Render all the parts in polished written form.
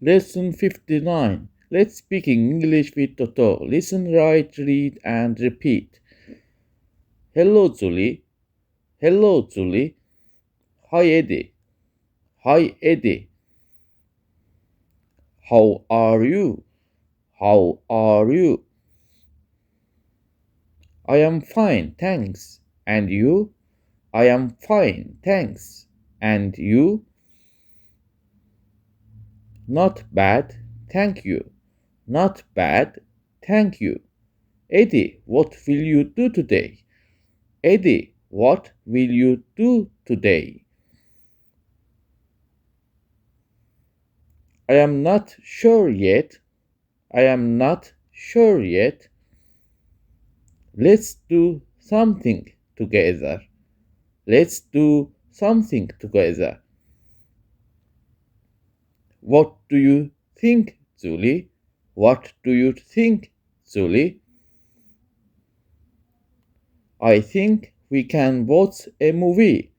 Lesson 59. Let's speak in English with Toto. Listen, write, read, and repeat. Hello, Julie. Hello, Julie. Hi, Eddy. Hi, Eddy. How are you? How are you? I am fine, thanks. And you? I am fine, thanks. And you? Not bad, thank you. Not bad, thank you. Eddy, what will you do today? Eddy, what will you do today? I am not sure yet. I am not sure yet. Let's do something together. Let's do something together. What do you think, Julie? What do you think, Julie? I think we can watch a movie.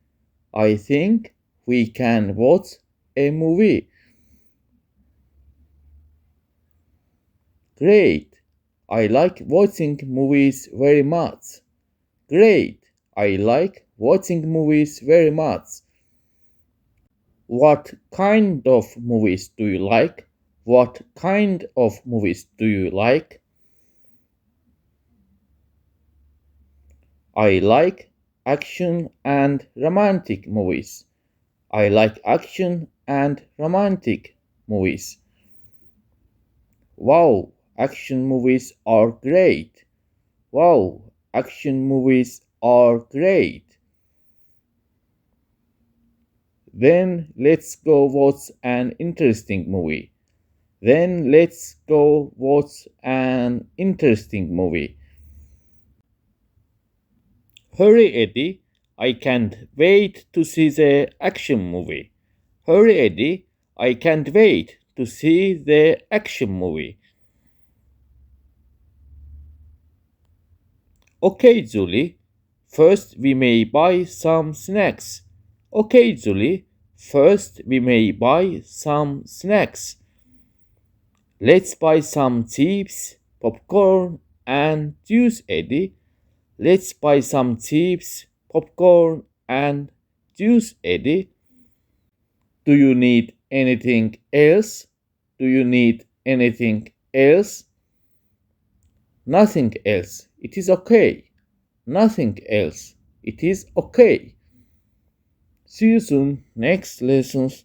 I think we can watch a movie. Great. I like watching movies very much. Great. I like watching movies very much. What kind of movies do you like? What kind of movies do you like? I like action and romantic movies. I like action and romantic movies. Wow, action movies are great. Wow, action movies are great. Then let's go watch an interesting movie. Then let's go watch an interesting movie. Hurry, Eddy. I can't wait to see the action movie. Hurry, Eddy. I can't wait to see the action movie. Okay, Julie. First, we may buy some snacks. Okay, Julie. First, we may buy some snacks. Let's buy some chips, popcorn, and juice, Eddy. Let's buy some chips, popcorn, and juice, Eddy. Do you need anything else? Do you need anything else? Nothing else. It is okay. Nothing else. It is okay. See you soon. Next lessons.